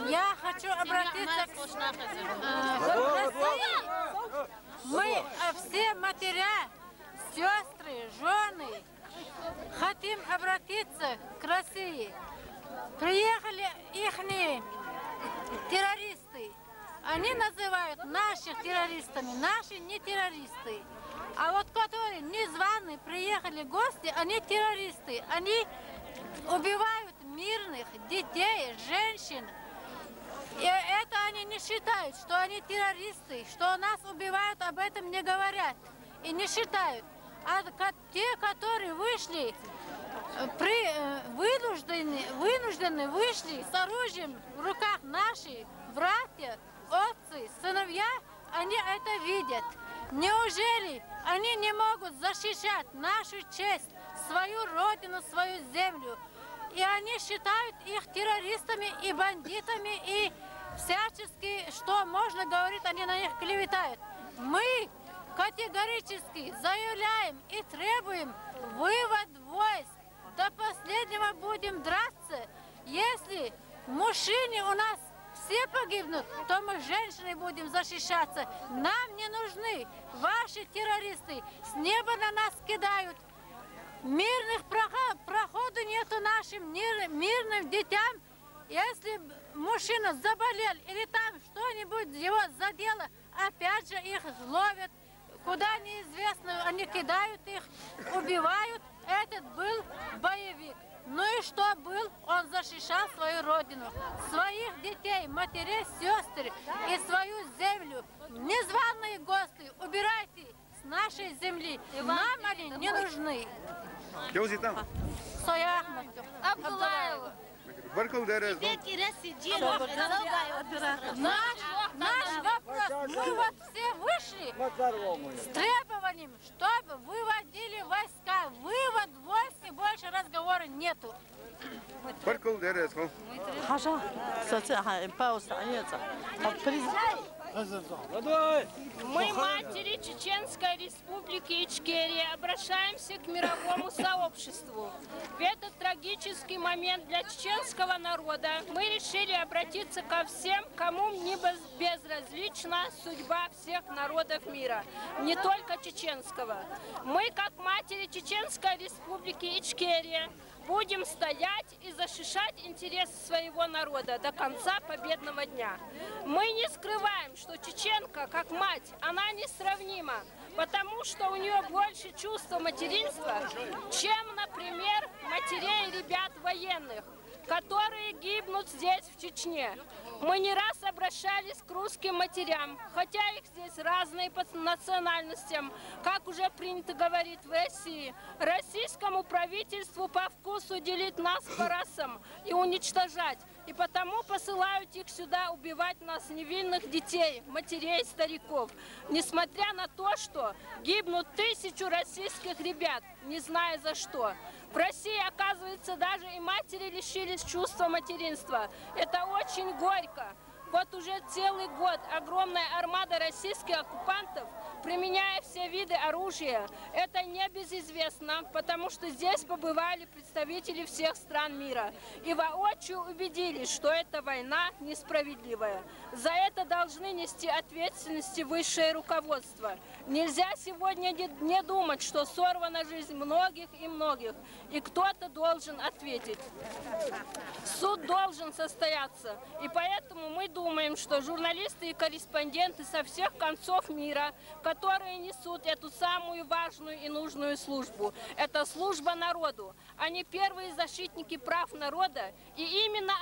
Я хочу обратиться к России. Мы все матеря, сестры, жены хотим обратиться к России. Приехали ихние террористы. Они называют наших террористами, наши не террористы. А вот которые незваные приехали гости, они террористы. Они убивают мирных детей, женщин. И это они не считают, что они террористы, что нас убивают, об этом не говорят. И не считают. А те, которые вышли, вынуждены вышли с оружием в руках, наши братья, отцы, сыновья, они это видят. Неужели они не могут защищать нашу честь, свою родину, свою землю? И они считают их террористами и бандитами, и всячески, что можно говорить, они на них клеветают. Мы категорически заявляем и требуем вывод войск. До последнего будем драться. Если мужчины у нас все погибнут, то мы, женщины, будем защищаться. Нам не нужны ваши террористы. С неба на нас кидают. Мирных проходу нету нашим мирным детям. Если мужчина заболел или там что-нибудь его задело, опять же их ловят. Куда неизвестно, они кидают их, убивают. Этот был боевик. Ну и что был? Он защищал свою родину, своих детей, матерей, сестер и свою землю. Незваные гости, убирайте с нашей земли. Нам они не нужны. Соя Ахматов. Абдулаева. Наш вопрос, мы вот все вышли с требованием, чтобы выводили войска. Вывод войск и больше разговора нету. Мы, матери Чеченской Республики Ичкерия, обращаемся к мировому сообществу. В этот трагический момент для чеченского народа мы решили обратиться ко всем, кому не безразлична судьба всех народов мира, не только чеченского. Мы, как матери Чеченской Республики Ичкерия, будем стоять и защищать интересы своего народа до конца победного дня. Мы не скрываем, что чеченка, как мать, она несравнима, потому что у нее больше чувства материнства, чем, например, матерей ребят военных, которые гибнут здесь, в Чечне. Мы не раз обращались к русским матерям, хотя их здесь разные по национальностям, как уже принято говорить в России. Российскому правительству по вкусу делить нас по расам и уничтожать. И потому посылают их сюда убивать нас, невинных детей, матерей, стариков. Несмотря на то, что гибнут 1000 российских ребят, не зная за что. В России, оказывается, даже и матери лишились чувства материнства. Это очень горько. Вот уже целый год огромная армада российских оккупантов, применяя все виды оружия, это небезызвестно, потому что здесь побывали представители всех стран мира и воочию убедились, что эта война несправедливая. За это должны нести ответственность высшее руководство. Нельзя сегодня не думать, что сорвана жизнь многих и многих, и кто-то должен ответить. Суд должен состояться, и поэтому мы думаем, что журналисты и корреспонденты со всех концов мира, которые несут эту самую важную и нужную службу, это служба народу. Они первые защитники прав народа, и именно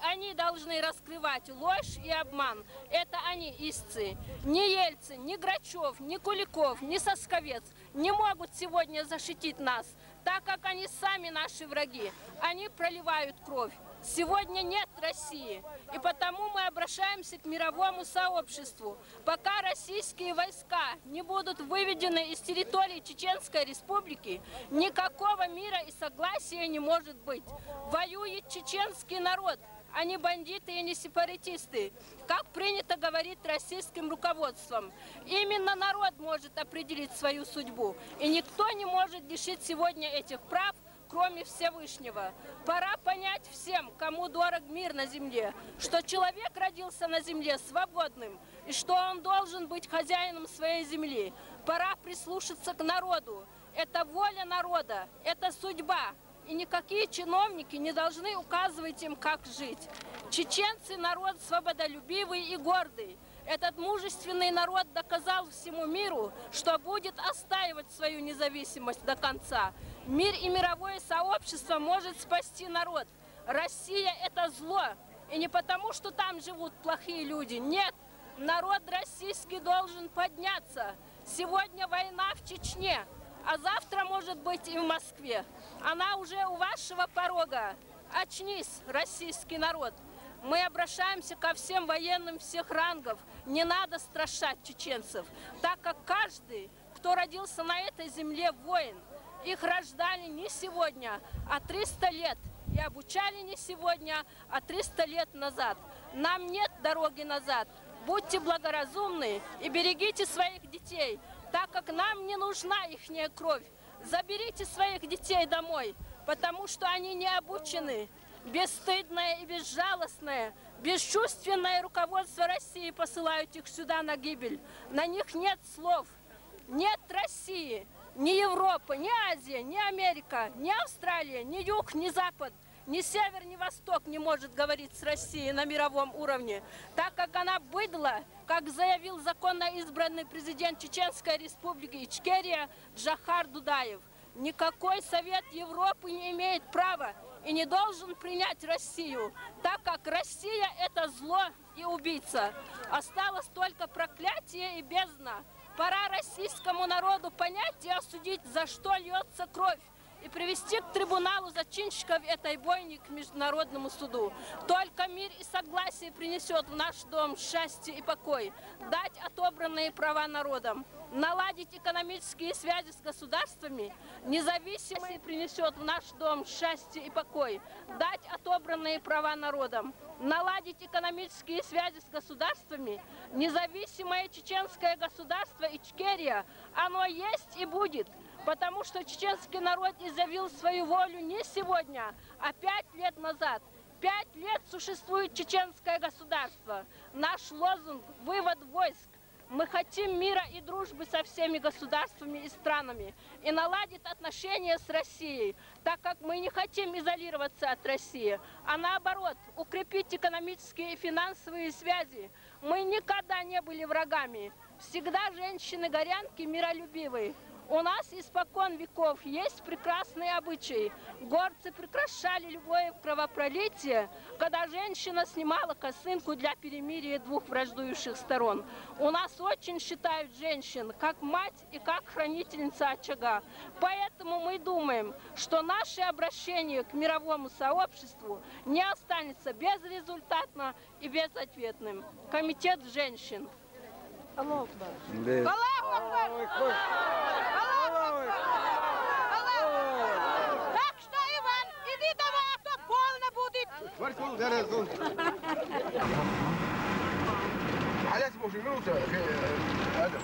они должны раскрывать ложь и обман. Это они истцы. Ни Ельцин, ни Грачев, ни Куликов, ни Сосковец не могут сегодня защитить нас, так как они сами наши враги. Они проливают кровь. Сегодня нет России, и потому мы обращаемся к мировому сообществу. Пока российские войска не будут выведены из территории Чеченской Республики, никакого мира и согласия не может быть. Воюет чеченский народ, а не бандиты и не сепаратисты, как принято говорить российским руководством. Именно народ может определить свою судьбу, и никто не может лишить сегодня этих прав, кроме Всевышнего. Пора понять всем, кому дорог мир на земле, что человек родился на земле свободным, и что он должен быть хозяином своей земли. Пора прислушаться к народу. Это воля народа, это судьба. И никакие чиновники не должны указывать им, как жить. Чеченцы – народ свободолюбивый и гордый. Этот мужественный народ доказал всему миру, что будет отстаивать свою независимость до конца. Мир и мировое сообщество может спасти народ. Россия – это зло. И не потому, что там живут плохие люди. Нет, народ российский должен подняться. Сегодня война в Чечне, а завтра, может быть, и в Москве. Она уже у вашего порога. Очнись, российский народ. Мы обращаемся ко всем военным всех рангов. Не надо страшать чеченцев, так как каждый, кто родился на этой земле, воин. Их рождали не сегодня, а 300 лет. И обучали не сегодня, а 300 лет назад. Нам нет дороги назад. Будьте благоразумны и берегите своих детей, так как нам не нужна ихняя кровь. Заберите своих детей домой, потому что они не обучены. Бесстыдное и безжалостное, бесчувственное руководство России посылают их сюда на гибель. На них нет слов. Нет России, ни Европа, ни Азия, ни Америка, ни Австралия, ни Юг, ни Запад, ни Север, ни Восток не может говорить с Россией на мировом уровне, так как она быдло, как заявил законно избранный президент Чеченской республики Ичкерия Джохар Дудаев. Никакой Совет Европы не имеет права и не должен принять Россию, так как Россия – это зло и убийца. Осталось только проклятие и бездна. Пора российскому народу понять и осудить, за что льется кровь, и привести к трибуналу зачинщиков этой бойни к международному суду. Только мир и согласие принесет в наш дом счастье и покой, дать отобранные права народам, наладить экономические связи с государствами, независимые принесет в наш дом счастье и покой, дать отобранные права народам, наладить экономические связи с государствами, независимое чеченское государство Ичкерия, оно есть и будет. Потому что чеченский народ изъявил свою волю не сегодня, а 5 лет назад. 5 лет существует чеченское государство. Наш лозунг – вывод войск. Мы хотим мира и дружбы со всеми государствами и странами и наладить отношения с Россией, так как мы не хотим изолироваться от России, а наоборот, укрепить экономические и финансовые связи. Мы никогда не были врагами. Всегда женщины-горянки миролюбивые. У нас испокон веков есть прекрасные обычаи. Горцы прекращали любое кровопролитие, когда женщина снимала косынку для перемирия двух враждующих сторон. У нас очень считают женщин как мать и как хранительница очага. Поэтому мы думаем, что наше обращение к мировому сообществу не останется безрезультатно и безответным. Комитет женщин. Аллаху Акбар. Так что, Иван, иди давай, а то полно будет. حالات موجودين هذا